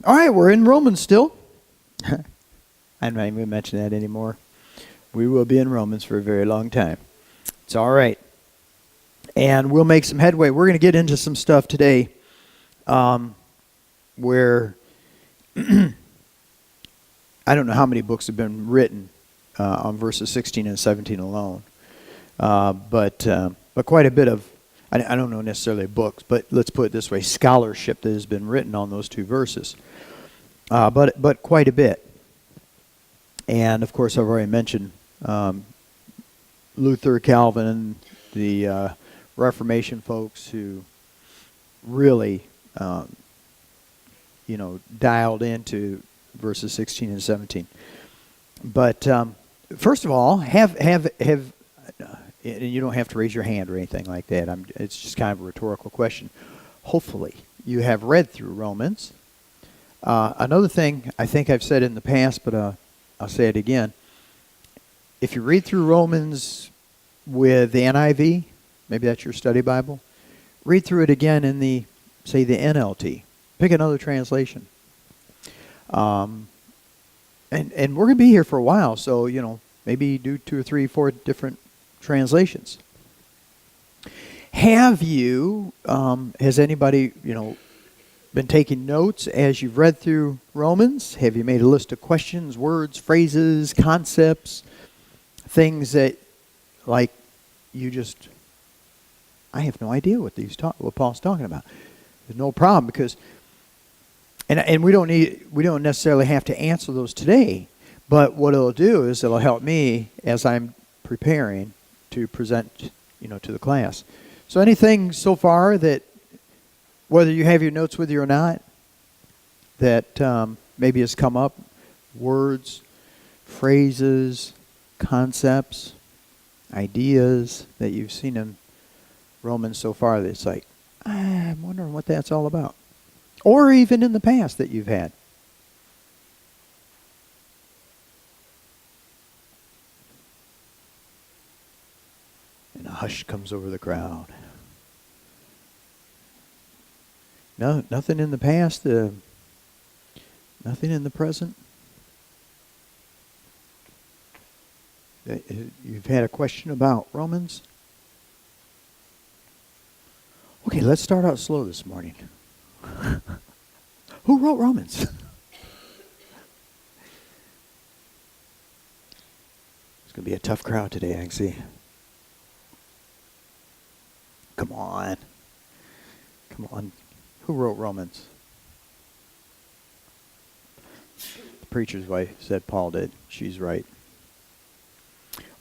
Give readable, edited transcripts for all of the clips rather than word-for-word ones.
All right, we're in Romans still. I'm not even going to mention that anymore. We will be in Romans for a very long time. It's all right. And we'll make some headway. We're going to get into some stuff today where I don't know how many books have been written on verses 16 and 17 alone. But quite a bit of, I don't know necessarily books, but let's put it this way, scholarship that has been written on those two verses. But quite a bit. And, of course, I've already mentioned Luther, Calvin, the Reformation folks who really, dialed into verses 16 and 17. But first of all, have and you don't have to raise your hand or anything like that. It's just kind of a rhetorical question. Hopefully, you have read through Romans. Another thing I think I've said in the past, but I'll say it again. If you read through Romans with the NIV, maybe that's your study Bible, read through it again in the NLT. Pick another translation. And we're going to be here for a while, so, maybe do 2 or 3, 4 different translations. Have you, has anybody, been taking notes as you've read through Romans? Have you made a list of questions, words, phrases, concepts, things that, like, I have no idea what Paul's talking about. There's no problem because, and we don't necessarily have to answer those today, but what it'll do is it'll help me as I'm preparing to present, to the class. So anything so far that, whether you have your notes with you or not, that maybe has come up, words, phrases, concepts, ideas that you've seen in Romans so far that's like, I'm wondering what that's all about. Or even in the past that you've had. And a hush comes over the crowd. No, nothing in the past, nothing in the present. You've had a question about Romans? Okay, let's start out slow this morning. Who wrote Romans? It's going to be a tough crowd today, I can see. Come on. Who wrote Romans? The preacher's wife said Paul did. She's right.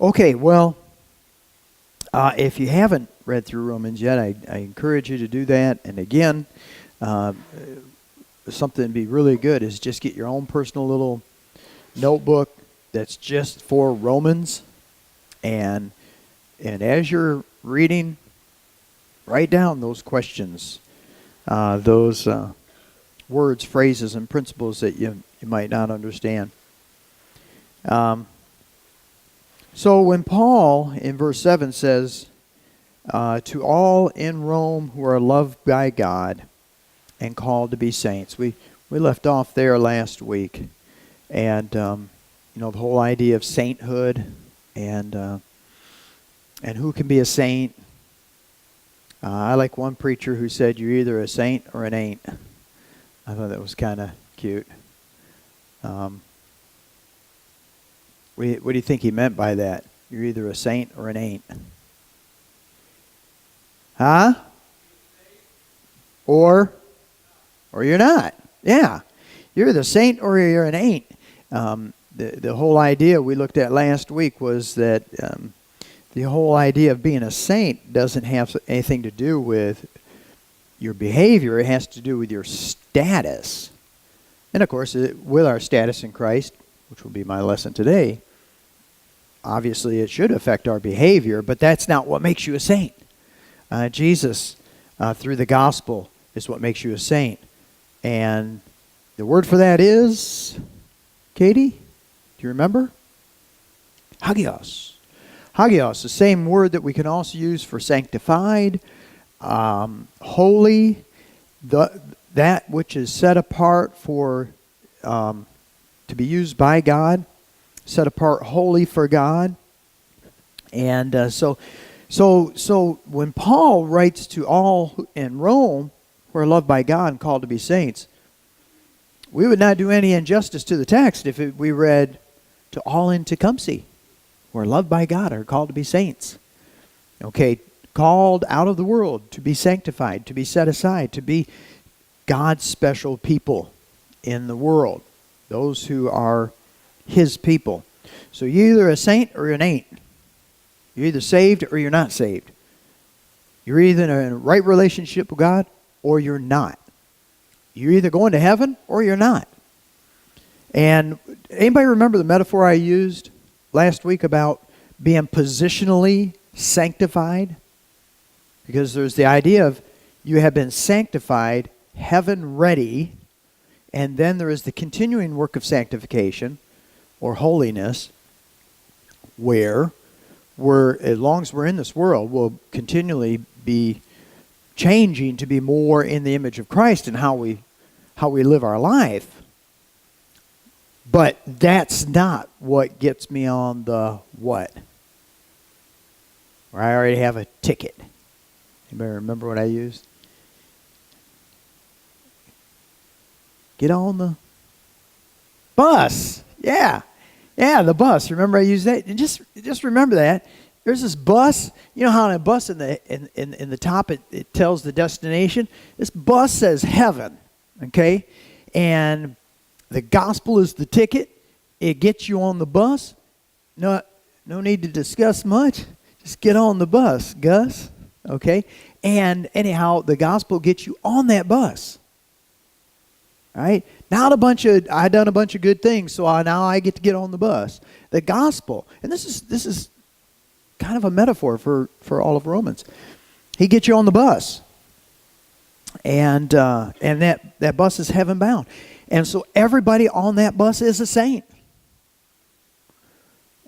Okay, well, if you haven't read through Romans yet, I encourage you to do that. And again, something to be really good is just get your own personal little notebook that's just for Romans. And as you're reading, write down those questions, those words, phrases, and principles that you might not understand. So when Paul in verse 7 says, to all in Rome who are loved by God and called to be saints. We left off there last week. And, the whole idea of sainthood and who can be a saint. I like one preacher who said, you're either a saint or an ain't. I thought that was kind of cute. What do you think he meant by that? You're either a saint or an ain't. Huh? Or you're not. Yeah. You're the saint or you're an ain't. The whole idea we looked at last week was that the whole idea of being a saint doesn't have anything to do with your behavior. It has to do with your status. And of course, with our status in Christ, which will be my lesson today, obviously it should affect our behavior, but that's not what makes you a saint. Jesus, through the gospel, is what makes you a saint. And the word for that is, Katie, do you remember? Hagios. Hagios, the same word that we can also use for sanctified, holy. that which is set apart for to be used by God, set apart wholly for God. And so when Paul writes to all in Rome who are loved by God and called to be saints, we would not do any injustice to the text if we read to all in Tecumseh who are loved by God, are called to be saints. Okay, called out of the world to be sanctified, to be set aside, to be God's special people in the world, those who are His people. So you're either a saint or you're an ain't. You're either saved or you're not saved. You're either in a right relationship with God or you're not. You're either going to heaven or you're not. And anybody remember the metaphor I used last week about being positionally sanctified? Because there's the idea of you have been sanctified, heaven ready, and then there is the continuing work of sanctification or holiness, where as long as we're in this world, we'll continually be changing to be more in the image of Christ in how we live our life. But that's not what gets me on the what? Where I already have a ticket. Anybody remember what I used? Get on the bus. Yeah, the bus. Remember I used that? And just remember that. There's this bus. You know how on a bus in the top it tells the destination? This bus says heaven. Okay? And the gospel is the ticket. It gets you on the bus. No need to discuss much. Just get on the bus, Gus. Okay? And anyhow, the gospel gets you on that bus. All right? I've done a bunch of good things, so now I get to get on the bus. The gospel, and this is kind of a metaphor for all of Romans. He gets you on the bus. And that bus is heaven bound. And so everybody on that bus is a saint.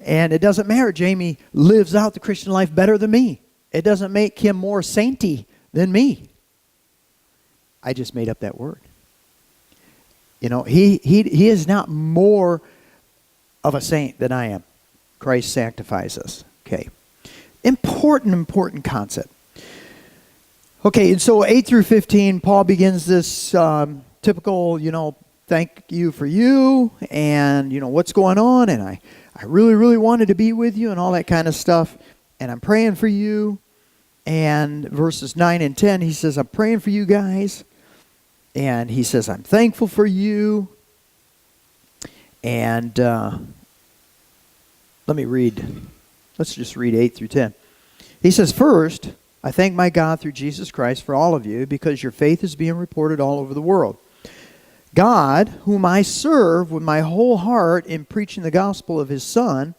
And it doesn't matter, Jamie lives out the Christian life better than me. It doesn't make him more sainty than me. I just made up that word. You know, he is not more of a saint than I am. Christ sanctifies us. Okay. Important concept. Okay, and so 8 through 15, Paul begins this typical, thank you for you, and, what's going on, and I really, really wanted to be with you, and all that kind of stuff, and I'm praying for you. And verses 9 and 10, he says, I'm praying for you guys. And he says, I'm thankful for you. And let me read. Let's just read 8 through 10. He says, first, I thank my God through Jesus Christ for all of you, because your faith is being reported all over the world. God, whom I serve with my whole heart in preaching the gospel of His Son,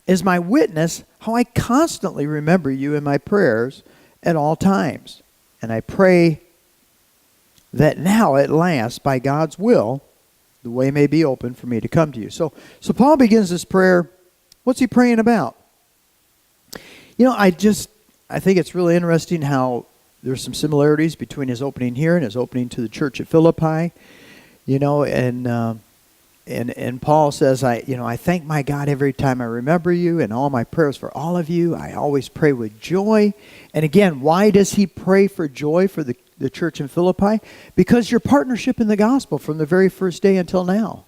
is my witness how I constantly remember you in my prayers at all times. And I pray that now at last, by God's will, the way may be open for me to come to you. So Paul begins this prayer. What's he praying about? I think it's really interesting how there's some similarities between his opening here and his opening to the church at Philippi. And Paul says, I thank my God every time I remember you, and all my prayers for all of you. I always pray with joy. And again, why does he pray for joy for the church in Philippi? Because your partnership in the gospel from the very first day until now.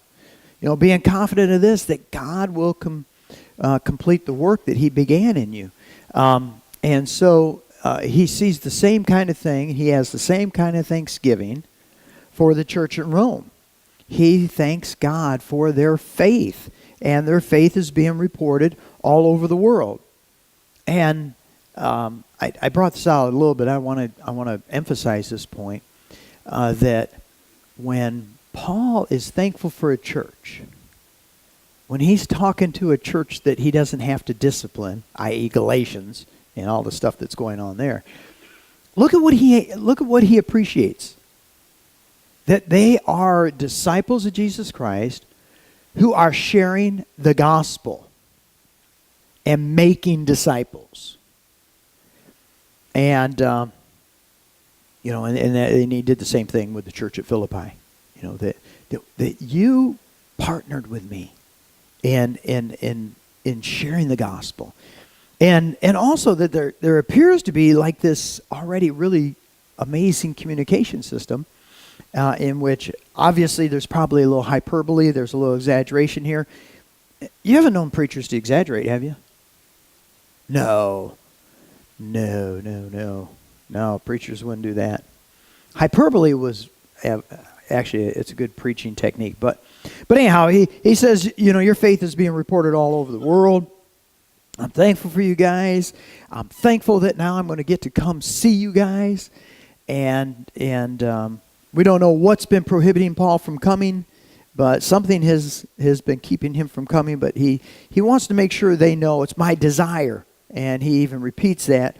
Being confident of this, that God will complete the work that He began in you. And so he sees the same kind of thing. He has the same kind of thanksgiving for the church in Rome. He thanks God for their faith, and their faith is being reported all over the world. And I brought this out a little bit. I want to emphasize this point, that when Paul is thankful for a church, when he's talking to a church that he doesn't have to discipline, i.e. Galatians and all the stuff that's going on there, look at what he appreciates. That they are disciples of Jesus Christ who are sharing the gospel and making disciples. And You know, and he did the same thing with the church at Philippi. You know, that you partnered with me in sharing the gospel. And also that there appears to be like this already really amazing communication system in which obviously there's probably a little hyperbole, there's a little exaggeration here. You haven't known preachers to exaggerate, have you? No, preachers wouldn't do that. Hyperbole was, actually, it's a good preaching technique. But anyhow, he says, you know, your faith is being reported all over the world. I'm thankful for you guys. I'm thankful that now I'm going to get to come see you guys. And we don't know what's been prohibiting Paul from coming, but something has been keeping him from coming. But he wants to make sure they know it's my desire. And he even repeats that,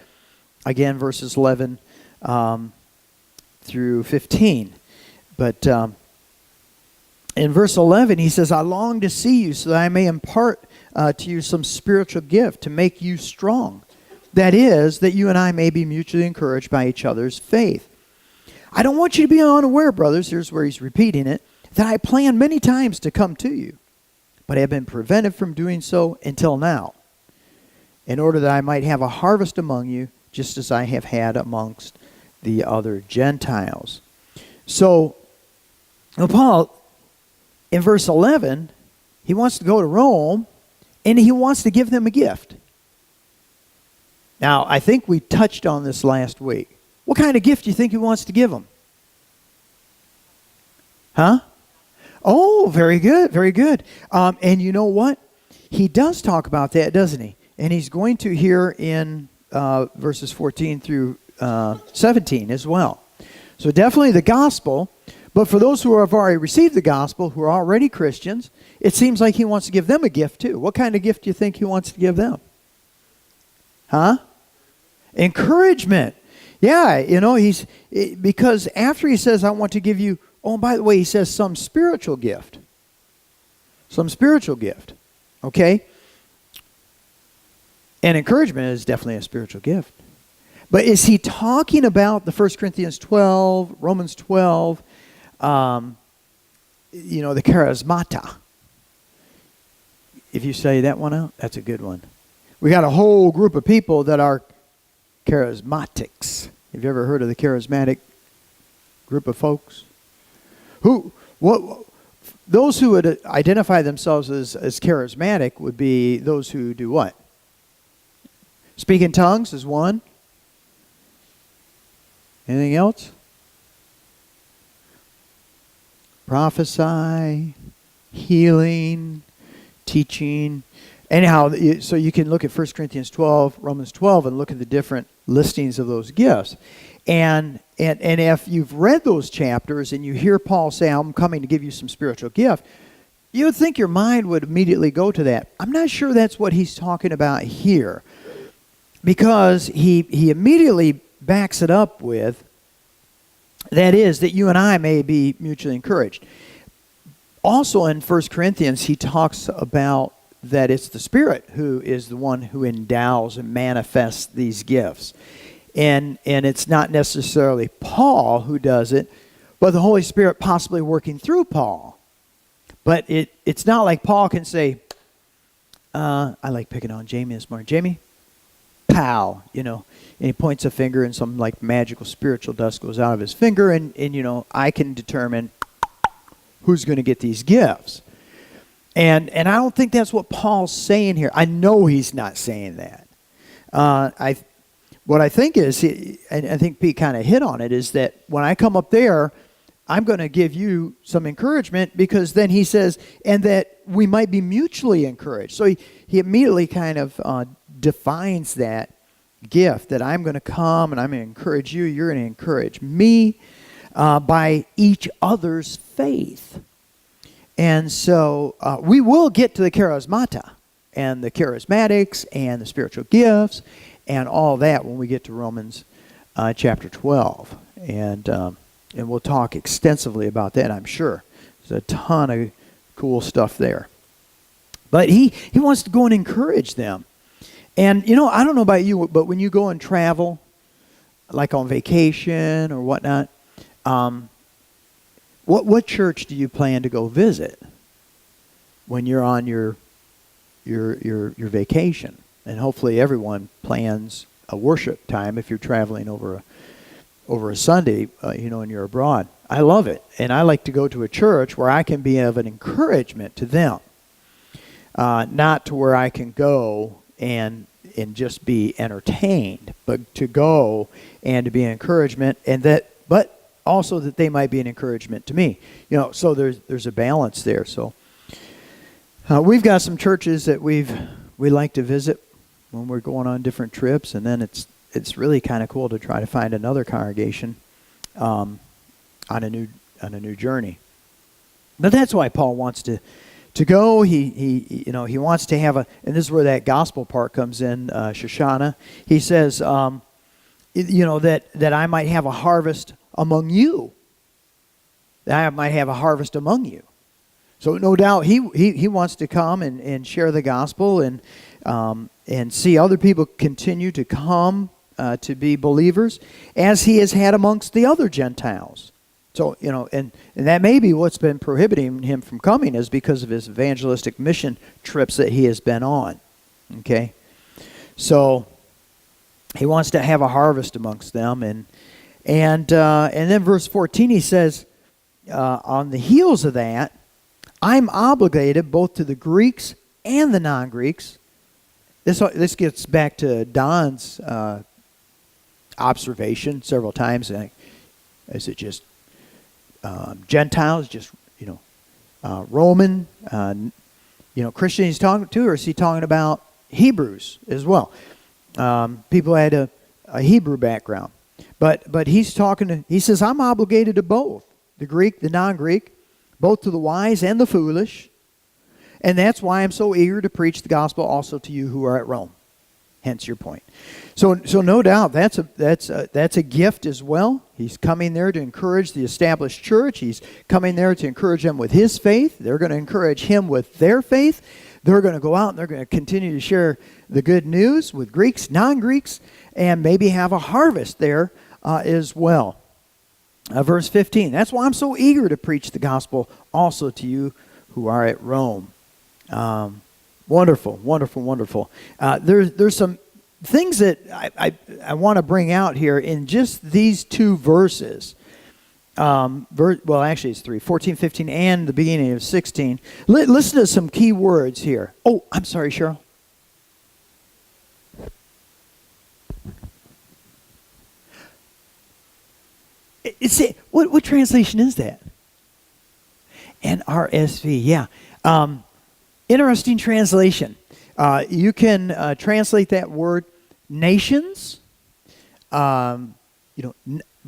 again, verses 11 through 15. But in verse 11, he says, I long to see you so that I may impart to you some spiritual gift to make you strong. That is, that you and I may be mutually encouraged by each other's faith. I don't want you to be unaware, brothers, here's where he's repeating it, that I planned many times to come to you, but I have been prevented from doing so until now, in order that I might have a harvest among you, just as I have had amongst the other Gentiles. So, Paul, in verse 11, he wants to go to Rome, and he wants to give them a gift. Now, I think we touched on this last week. What kind of gift do you think he wants to give them? Huh? Oh, very good, very good. And you know what? He does talk about that, doesn't he? And he's going to here in verses 14 through 17 as well. So definitely the gospel. But for those who have already received the gospel, who are already Christians, it seems like he wants to give them a gift too. What kind of gift do you think he wants to give them? Huh? Encouragement. Yeah, you know, because after he says, I want to give you, oh, by the way, he says some spiritual gift. Some spiritual gift. Okay? And encouragement is definitely a spiritual gift. But is he talking about the 1 Corinthians 12, Romans 12, you know, the charismata? If you say that one out, that's a good one. We got a whole group of people that are charismatics. Have you ever heard of the charismatic group of folks? Those who would identify themselves as charismatic would be those who do what? Speak in tongues is one. Anything else? Prophesy, healing, teaching. Anyhow, so you can look at 1 Corinthians 12, Romans 12, and look at the different listings of those gifts. And if you've read those chapters and you hear Paul say, I'm coming to give you some spiritual gift, you would think your mind would immediately go to that. I'm not sure that's what he's talking about here, because he immediately backs it up with, that is, that you and I may be mutually encouraged. Also in 1 Corinthians, he talks about that it's the Spirit who is the one who endows and manifests these gifts. And it's not necessarily Paul who does it, but the Holy Spirit possibly working through Paul. But it's not like Paul can say, I like picking on Jamie this morning. Jamie, pow, you know. And he points a finger and some like magical spiritual dust goes out of his finger. And you know, I can determine who's going to get these gifts. And I don't think that's what Paul's saying here. I know he's not saying that. What I think is, and I think Pete kind of hit on it, is that when I come up there, I'm going to give you some encouragement, because then he says, and that we might be mutually encouraged. So he immediately kind of defines that gift, that I'm going to come and I'm going to encourage you, you're going to encourage me by each other's faith. And so we will get to the charismata and the charismatics and the spiritual gifts and all that when we get to Romans chapter 12. And we'll talk extensively about that, I'm sure. There's a ton of cool stuff there. But he wants to go and encourage them. And, you know, I don't know about you, but when you go and travel, like on vacation or whatnot, what church do you plan to go visit when you're on your vacation? And hopefully everyone plans a worship time if you're traveling over a Sunday, and you're abroad. I love it, and I like to go to a church where I can be of an encouragement to them, not to where I can go and just be entertained, but to go and to be an encouragement, but also that they might be an encouragement to me. So there's a balance there. So we've got some churches that we like to visit when we're going on different trips, and then it's really kind of cool to try to find another congregation on a new journey. But that's why Paul wants to go. He wants to have and this is where that gospel part comes in. Shoshana, he says, that I might have a harvest among you. That I might have a harvest among you. So no doubt he wants to come and share the gospel and see other people continue to come to be believers as he has had amongst the other Gentiles. So, and that may be what's been prohibiting him from coming is because of his evangelistic mission trips that he has been on. Okay? So, he wants to have a harvest amongst them. And then verse 14 he says, on the heels of that, I'm obligated both to the Greeks and the non-Greeks. This gets back to Don's observation several times. Is it just Gentiles, just Roman, Christian he's talking to, or is he talking about Hebrews as well? People had a Hebrew background, but he's he says I'm obligated to both, the Greek, the non-Greek, both to the wise and the foolish, and that's why I'm so eager to preach the gospel also to you who are at Rome. Hence your point. So no doubt that's a gift as well. He's coming there to encourage the established church. He's coming there to encourage them with his faith. They're going to encourage him with their faith. They're going to go out and they're going to continue to share the good news with Greeks, non-Greeks, and maybe have a harvest there as well. Verse 15, that's why I'm so eager to preach the gospel also to you who are at Rome. Wonderful, wonderful, wonderful. There's some things that I want to bring out here in just these two verses. Well, actually it's 3, 14, 15, and the beginning of 16. Listen to some key words here. Oh, I'm sorry, Cheryl. What translation is that? NRSV, yeah. Interesting translation. You can translate that word nations,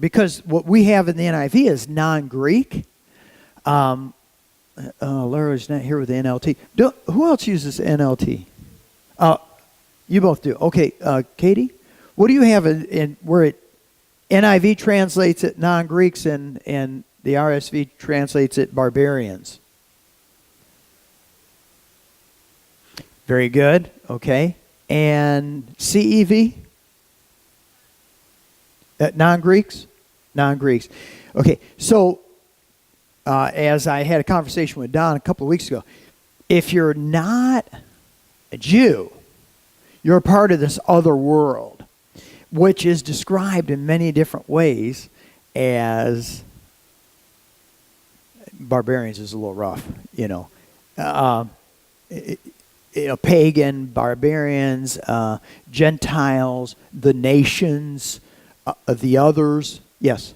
because what we have in the NIV is non-Greek. Laura's not here with the NLT. Who else uses NLT? You both do. Okay, Katie, what do you have in where it NIV translates it non-Greeks and the RSV translates it barbarians? Very good. Okay. And CEV? Non-Greeks? Non-Greeks. Okay. So, as I had a conversation with Don a couple of weeks ago, if you're not a Jew, you're a part of this other world, which is described in many different ways as barbarians is a little rough, pagan, barbarians, Gentiles, the nations, the others. Yes.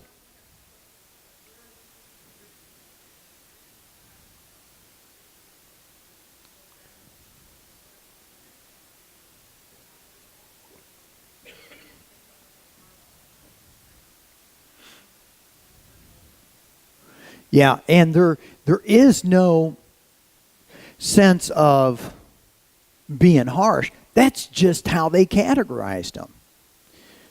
Yeah, and there is no sense of being harsh. That's just how they categorized them.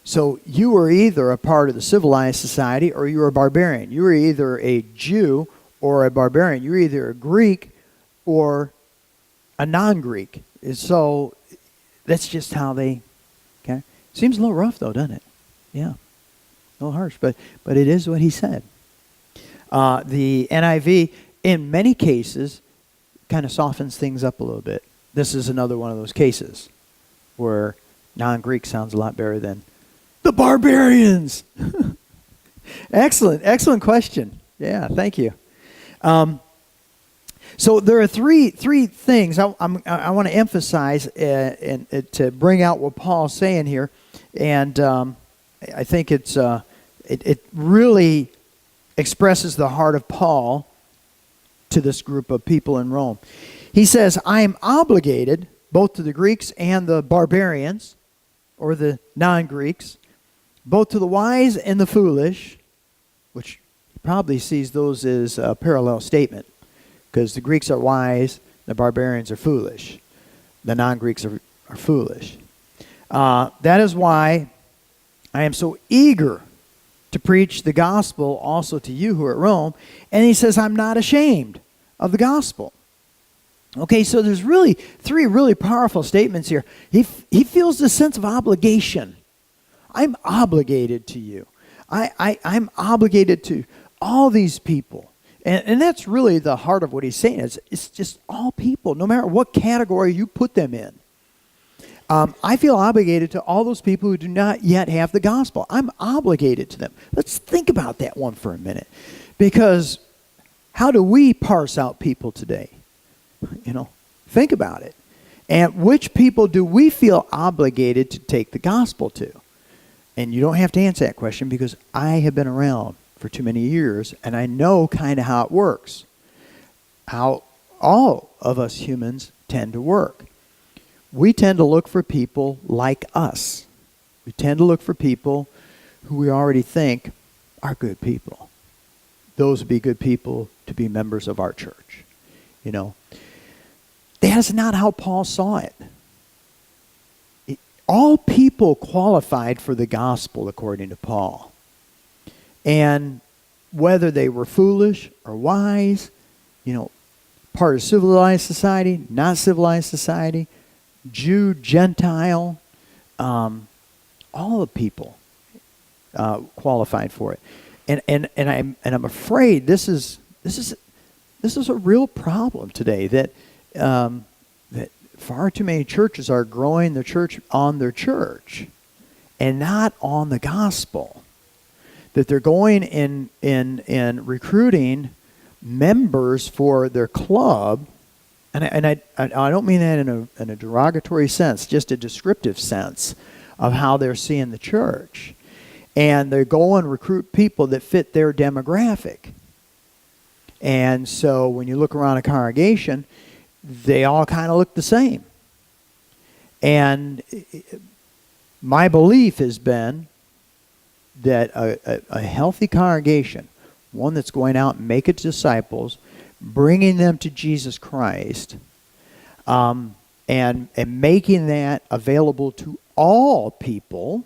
So you were either a part of the civilized society or you were a barbarian. You were either a Jew or a barbarian. You were either a Greek or a non-Greek. So that's just how they... Okay. Seems a little rough though, doesn't it? Yeah. A little harsh, but it is what he said. The NIV, in many cases, kind of softens things up a little bit. This is another one of those cases where non-Greek sounds a lot better than the barbarians. Excellent question. Yeah, thank you. So there are three things I want to emphasize and to bring out what Paul's saying here, and I think it really expresses the heart of Paul to this group of people in Rome. He says, I am obligated both to the Greeks and the barbarians, or the non-Greeks, both to the wise and the foolish, which he probably sees those as a parallel statement, because the Greeks are wise, the barbarians are foolish. The non-Greeks are foolish. That is why I am so eager to preach the gospel also to you who are at Rome. And he says, I'm not ashamed of the gospel. Okay, so there's really three really powerful statements here. He feels this sense of obligation. I'm obligated to you. I'm obligated to all these people. And that's really the heart of what he's saying. It's just all people, no matter what category you put them in. I feel obligated to all those people who do not yet have the gospel. I'm obligated to them. Let's think about that one for a minute. Because how do we parse out people today? Think about it. And which people do we feel obligated to take the gospel to? And you don't have to answer that question, because I have been around for too many years, and I know kind of how it works. How all of us humans tend to work. We tend to look for people like us. We tend to look for people who we already think are good people. Those would be good people to be members of our church. That's not how Paul saw it. All people qualified for the gospel according to Paul. And whether they were foolish or wise, part of civilized society, not civilized society, Jew, Gentile, all the people qualified for it. And I'm afraid this is a real problem today, that far too many churches are growing the church on their church and not on the gospel. That they're going in recruiting members for their club, and I don't mean that in a derogatory sense, just a descriptive sense of how they're seeing the church. And they go and recruit people that fit their demographic. And so when you look around a congregation, they all kind of look the same. And my belief has been that a healthy congregation, one that's going out and making disciples, bringing them to Jesus Christ, and making that available to all people,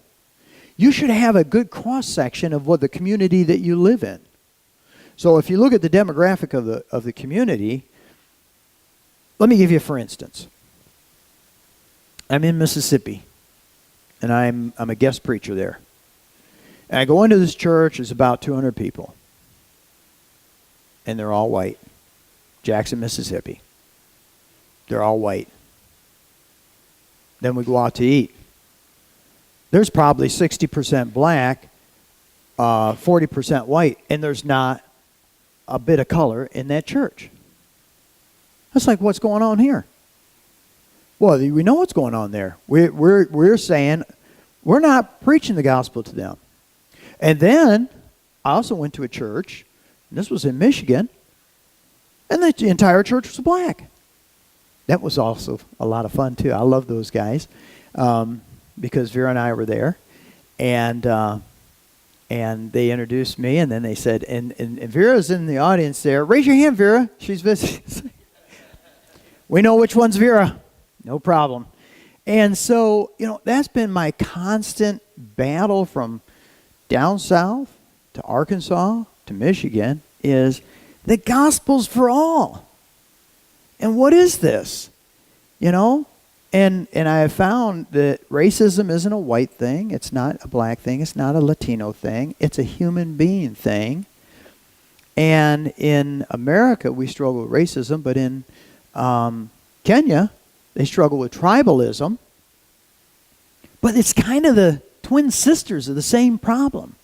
you should have a good cross-section of what the community that you live in. So if you look at the demographic of the community, let me give you for instance. I'm in Mississippi, and I'm a guest preacher there. And I go into this church, there's about 200 people. And they're all white. Jackson, Mississippi. They're all white. Then we go out to eat. There's probably 60% black, 40% white, and there's not a bit of color in that church. That's like, what's going on here? Well, we know what's going on there. We're saying we're not preaching the gospel to them. And then I also went to a church, and this was in Michigan, and the entire church was black. That was also a lot of fun too. I love those guys, because Vera and I were there, and they introduced me, and then they said, and Vera's in the audience there. Raise your hand, Vera. She's visiting. We know which one's Vera. No problem. And so, that's been my constant battle from down south to Arkansas to Michigan, is the gospel's for all. And what is this? And I have found that racism isn't a white thing. It's not a black thing. It's not a Latino thing. It's a human being thing. And in America, we struggle with racism, but in Kenya, they struggle with tribalism. But it's kind of the twin sisters of the same problem,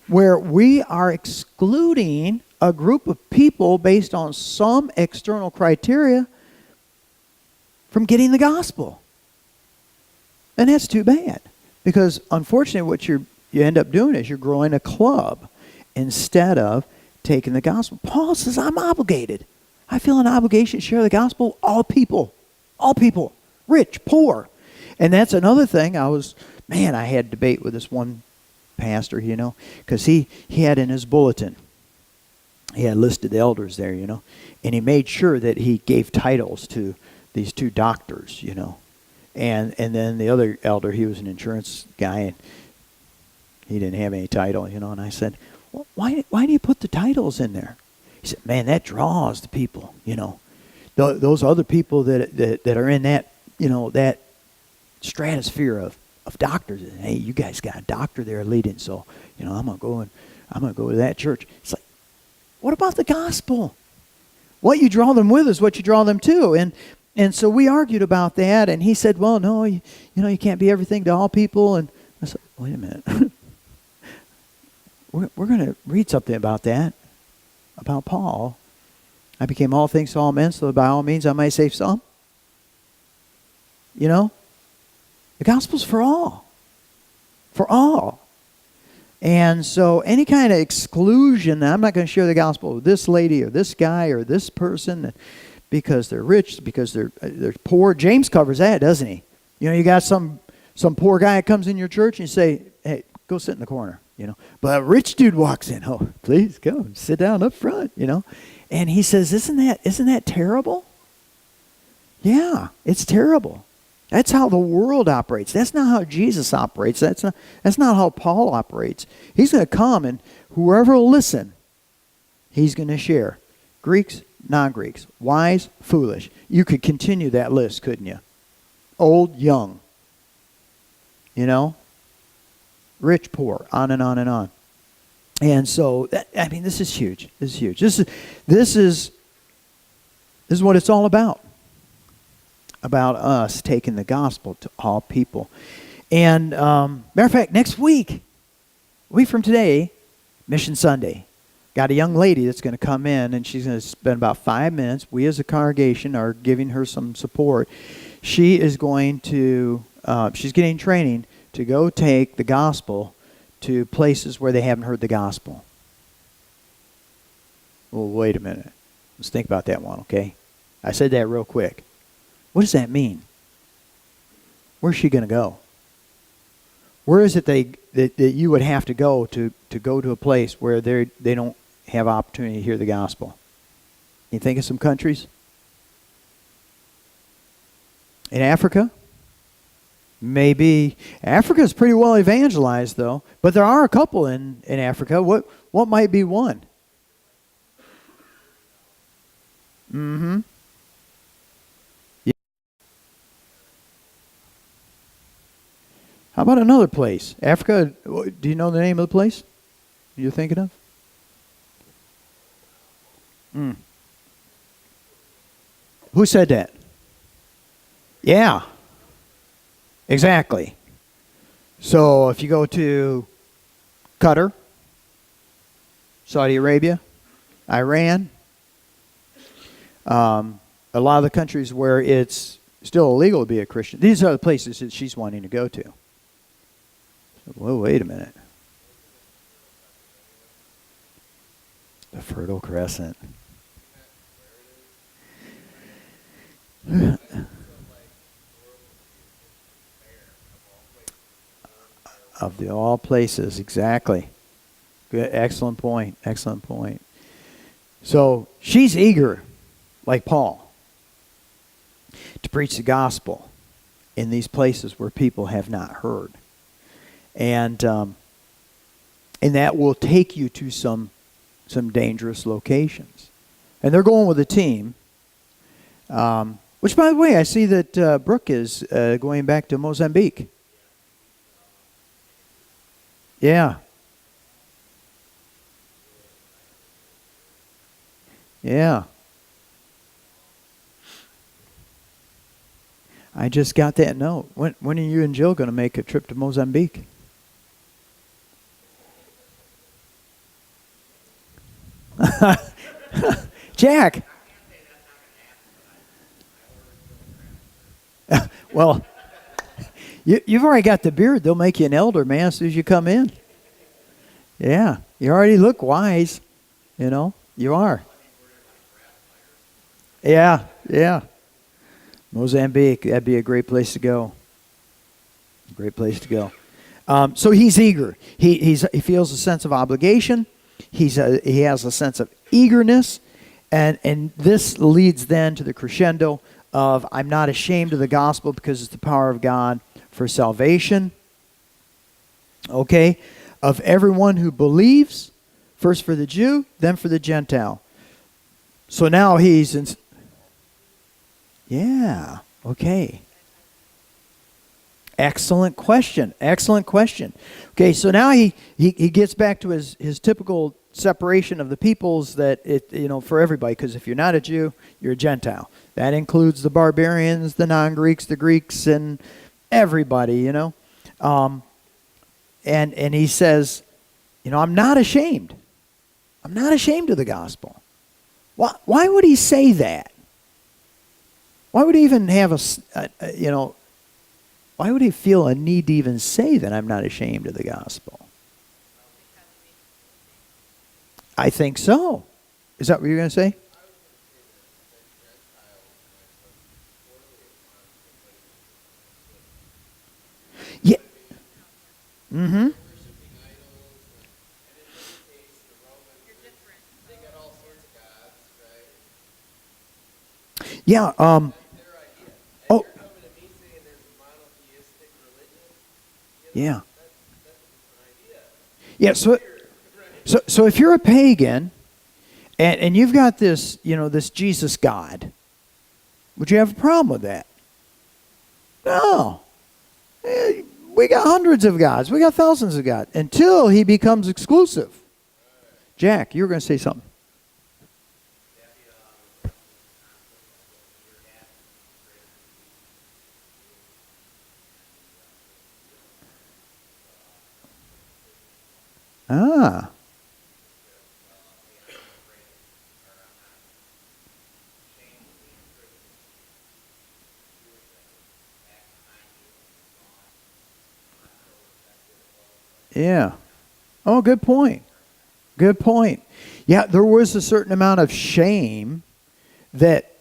where we are excluding a group of people based on some external criteria from getting the gospel. And that's too bad. Because unfortunately what you end up doing is you're growing a club instead of taking the gospel. Paul says, I'm obligated. I feel an obligation to share the gospel. All people, rich, poor. And that's another thing. I had debate with this one pastor, because he had in his bulletin, he had listed the elders there, and he made sure that he gave titles to these two doctors, and then the other elder, he was an insurance guy, and he didn't have any title, and I said, well, why do you put the titles in there? He said, man, that draws the people, those other people that are in that, that stratosphere of doctors. And, hey, you guys got a doctor there leading, so, I'm going to go to that church. It's like, what about the gospel? What you draw them with is what you draw them to. And so we argued about that, and he said, well, no, you can't be everything to all people. And I said, wait a minute. We're going to read something about that, about Paul. I became all things to all men, so that by all means I might save some. The gospel's for all. For all. And so any kind of exclusion, I'm not going to share the gospel with this lady or this guy or this person because they're rich, because they're poor. James covers that, doesn't he? You got some poor guy that comes in your church and you say, hey, go sit in the corner, But a rich dude walks in. Oh, please go sit down up front, And he says, isn't that terrible? Yeah, it's terrible. That's how the world operates. That's not how Jesus operates. That's not how Paul operates. He's going to come, and whoever will listen, he's going to share. Greeks, non-Greeks, wise, foolish. You could continue that list, couldn't you? Old, young. Rich, poor, on and on and on. And so, this is huge. This is huge. This is what it's all about. About us taking the gospel to all people. And matter of fact, next week, a week from today, Mission Sunday. Got a young lady that's going to come in, and she's going to spend about 5 minutes. We as a congregation are giving her some support. She is going to, she's getting training to go take the gospel to places where they haven't heard the gospel. Well, wait a minute. Let's think about that one, okay? I said that real quick. What does that mean? Where's she going to go? Where is it that you would have to go to a place where they don't have opportunity to hear the gospel? You think of some countries? In Africa? Maybe. Africa is pretty well evangelized, though. But there are a couple in Africa. What might be one? Mm-hmm. How about another place? Africa, do you know the name of the place you're thinking of? Who said that? Yeah. Exactly. So if you go to Qatar, Saudi Arabia, Iran, a lot of the countries where it's still illegal to be a Christian, these are the places that she's wanting to go to. Whoa, wait a minute. The Fertile Crescent. Of the all places, exactly. Good, excellent point. Excellent point. So she's eager, like Paul, to preach the gospel in these places where people have not heard. And that will take you to some dangerous locations. And they're going with a team. Which, by the way, I see that Brooke is going back to Mozambique. Yeah. Yeah. I just got that note. When are you and Jill going to make a trip to Mozambique? Jack. Well, you've already got the beard. They'll make you an elder, man, as soon as you come in. Yeah. You already look wise. You know, you are. Yeah. Yeah. Mozambique, that'd be a great place to go. Great place to go. So he's eager. He feels a sense of obligation. He has a sense of eagerness, and this leads then to the crescendo of I'm not ashamed of the gospel because it's the power of God for salvation. Okay, of everyone who believes, first for the Jew, then for the Gentile. So now he's in. Yeah. Okay. Excellent question. Excellent question. Okay, so now he gets back to his typical separation of the peoples that for everybody, because if you're not a Jew, you're a Gentile. That includes the barbarians, the non-Greeks, the Greeks, and everybody, And he says, I'm not ashamed. I'm not ashamed of the gospel. Why would he say that? Why would he even have why would he feel a need to even say that I'm not ashamed of the gospel? I think so. Is that what you're going to say? Yeah. Mm-hmm. Yeah. Oh. Yeah. Yeah. So if you're a pagan, and you've got this, this Jesus God, would you have a problem with that? No. We got hundreds of gods. We got thousands of gods until he becomes exclusive. Jack, you were going to say something. Ah. Yeah. Oh, good point. Good point. Yeah, there was a certain amount of shame that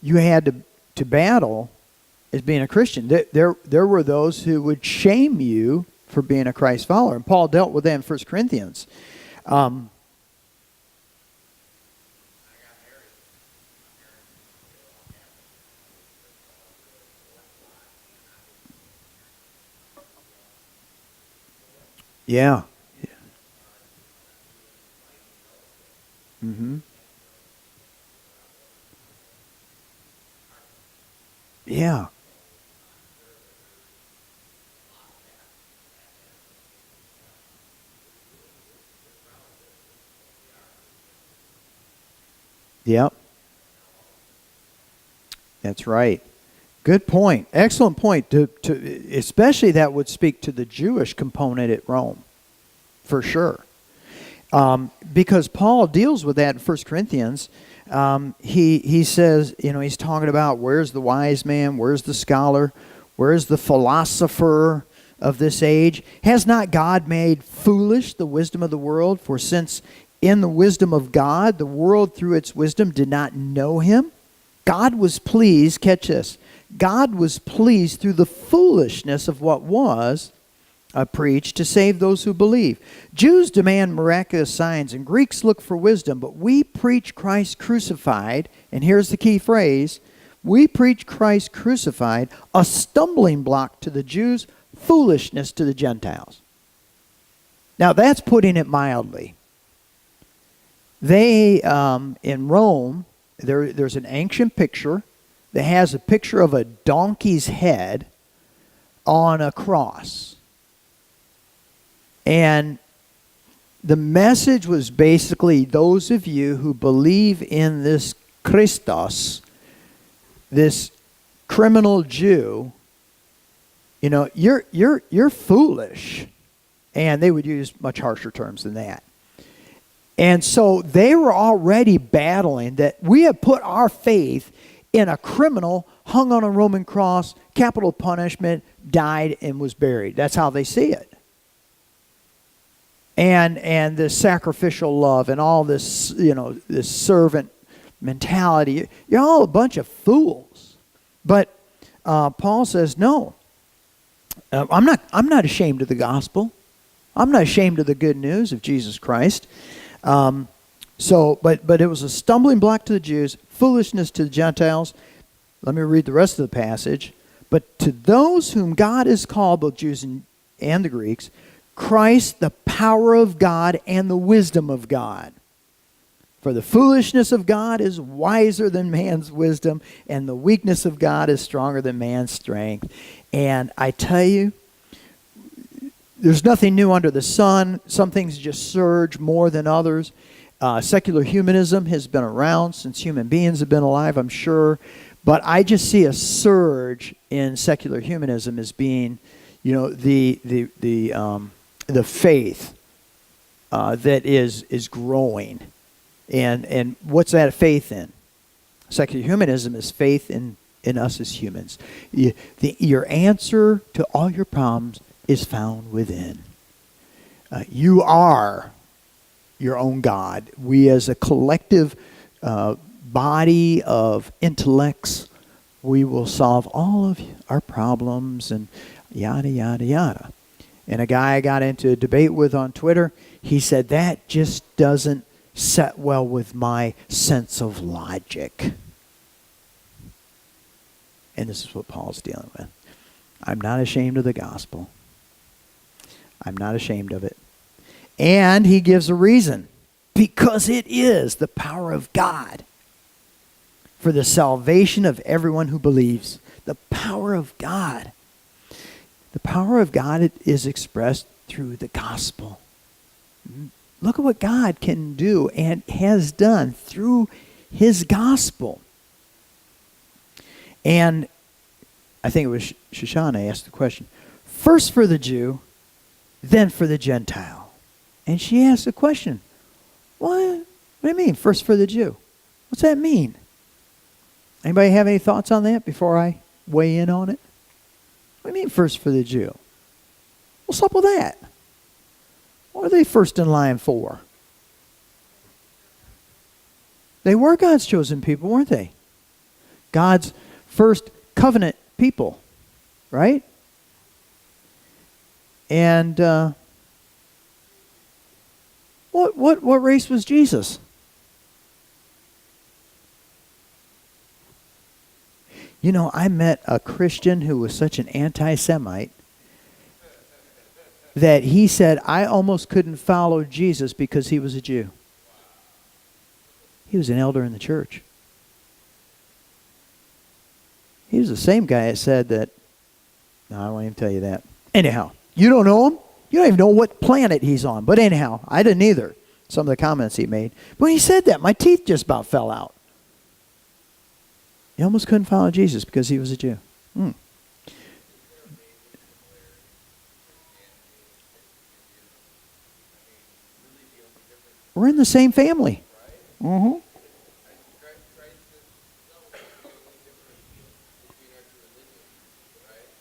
you had to battle as being a Christian. There were those who would shame you for being a Christ follower. And Paul dealt with that in 1 Corinthians. Yeah. Mm-hmm. Yeah. Yep. That's right. Good point. Excellent point. Especially that would speak to the Jewish component at Rome, for sure. Because Paul deals with that in 1 Corinthians. He says, he's talking about where's the wise man, where's the scholar, where's the philosopher of this age? Has not God made foolish the wisdom of the world? For since in the wisdom of God, the world through its wisdom did not know him, God was pleased, catch this, God was pleased through the foolishness of what was preached to save those who believe. Jews demand miraculous signs and Greeks look for wisdom, but we preach Christ crucified, and here's the key phrase, we preach Christ crucified, a stumbling block to the Jews, foolishness to the Gentiles. Now that's putting it mildly. They, in Rome, there's an ancient picture that has a picture of a donkey's head on a cross. And the message was basically, those of you who believe in this Christos, this criminal Jew, you're foolish. And they would use much harsher terms than that. And so they were already battling that we have put our faith in a criminal hung on a Roman cross, capital punishment, died and was buried. That's how they see it. And this sacrificial love and all this, this servant mentality. You're all a bunch of fools. But Paul says, no, I'm not ashamed of the gospel. I'm not ashamed of the good news of Jesus Christ. But it was a stumbling block to the Jews, foolishness to the Gentiles. Let me read the rest of the passage. But to those whom God has called, both Jews and the Greeks, Christ, the power of God and the wisdom of God. For the foolishness of God is wiser than man's wisdom, and the weakness of God is stronger than man's strength. And I tell you, there's nothing new under the sun. Some things just surge more than others. Secular humanism has been around since human beings have been alive, I'm sure. But I just see a surge in secular humanism as being, the faith that is growing. And what's that faith in? Secular humanism is faith in us as humans. Your answer to all your problems is found within. You are your own God. We as a collective body of intellects, we will solve all of our problems and yada, yada, yada. And a guy I got into a debate with on Twitter, he said, that just doesn't set well with my sense of logic. And this is what Paul's dealing with. I'm not ashamed of the gospel. I'm not ashamed of it. And he gives a reason. Because it is the power of God for the salvation of everyone who believes. The power of God. The power of God is expressed through the gospel. Look at what God can do and has done through his gospel. And I think it was Shoshana asked the question, first for the Jew, then for the Gentile. And she asked the question, what do you mean, first for the Jew? What's that mean? Anybody have any thoughts on that before I weigh in on it? What do you mean first for the Jew? What's up with that? What are they first in line for? They were God's chosen people, weren't they? God's first covenant people, right? And what race was Jesus? I met a Christian who was such an anti-Semite that he said, I almost couldn't follow Jesus because he was a Jew. He was an elder in the church. He was the same guy that said that, no, I won't even tell you that. Anyhow, you don't know him? You don't even know what planet he's on. But anyhow, I didn't either, some of the comments he made. But when he said that, my teeth just about fell out. He almost couldn't follow Jesus because he was a Jew. We're in the same family. Mm-hmm.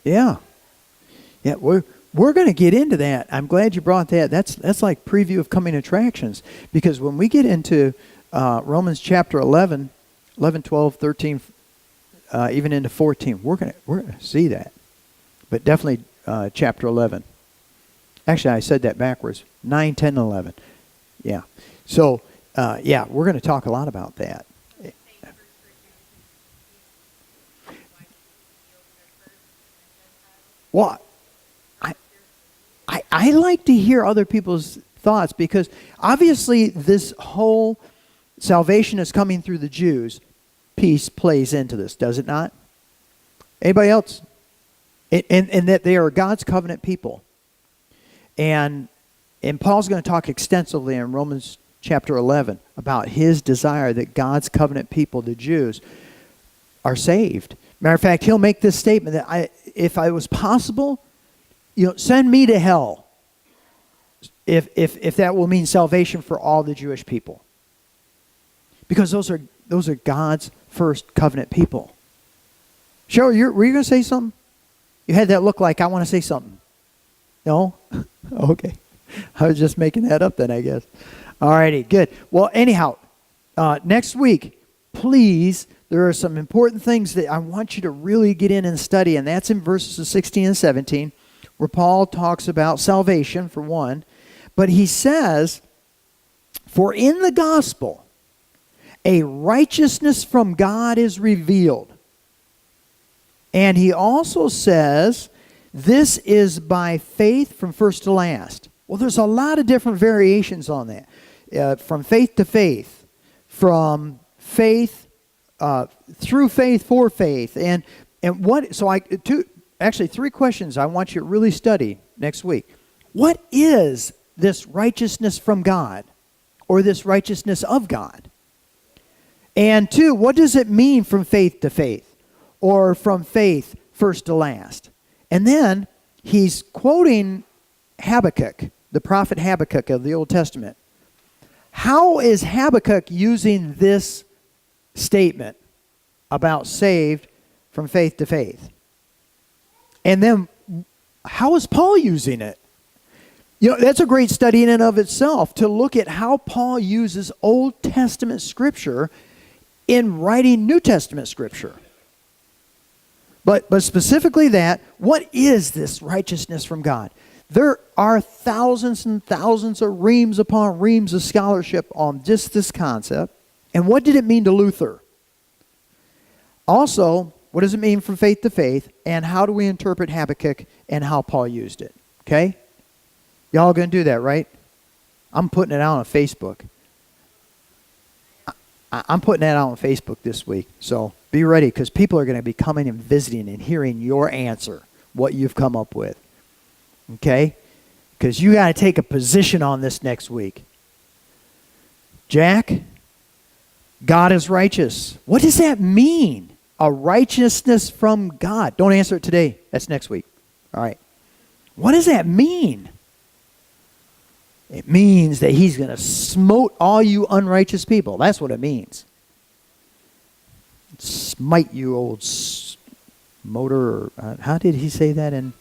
Yeah. Yeah, we're going to get into that. I'm glad you brought that. That's like preview of coming attractions. Because when we get into Romans chapter 11, 12, 13, even into 14, we're going to see that. But definitely chapter 11. Actually, I said that backwards. 9, 10, and 11. Yeah. So, we're going to talk a lot about that. Well, I like to hear other people's thoughts because obviously this whole salvation is coming through the Jews. piece plays into this, does it not? Anybody else? And that they are God's covenant people. And Paul's going to talk extensively in Romans chapter 11 about his desire that God's covenant people, the Jews, are saved. Matter of fact, he'll make this statement that if I was possible, send me to hell. If that will mean salvation for all the Jewish people. Because those are God's first covenant people. Cheryl, were you going to say something? You had that look like, I want to say something. No? Okay. I was just making that up then, I guess. All righty, good. Well, anyhow, next week, please, there are some important things that I want you to really get in and study, and that's in verses 16 and 17, where Paul talks about salvation, for one. But he says, for in the gospel, a righteousness from God is revealed. And he also says, this is by faith from first to last. Well, there's a lot of different variations on that. From faith to faith. From faith, through faith, for faith. And what, so actually 3 questions I want you to really study next week. What is this righteousness from God? Or this righteousness of God? And 2, what does it mean from faith to faith? Or from faith first to last? And then he's quoting Habakkuk, the prophet Habakkuk of the Old Testament. How is Habakkuk using this statement about saved from faith to faith? And then how is Paul using it? That's a great study in and of itself, to look at how Paul uses Old Testament Scripture in writing New Testament Scripture. But specifically that, what is this righteousness from God? There are thousands and thousands of reams upon reams of scholarship on just this concept. And what did it mean to Luther? Also, what does it mean from faith to faith? And how do we interpret Habakkuk and how Paul used it? Okay? Y'all going to do that, right? I'm putting it out on Facebook. I'm putting that out on Facebook this week. So be ready, because people are going to be coming and visiting and hearing your answer, what you've come up with. Okay? Because you got to take a position on this next week. Jack, God is righteous. What does that mean? A righteousness from God. Don't answer it today. That's next week. All right. What does that mean? It means that he's going to smote all you unrighteous people. That's what it means. Smite you, old motor. How did he say that in?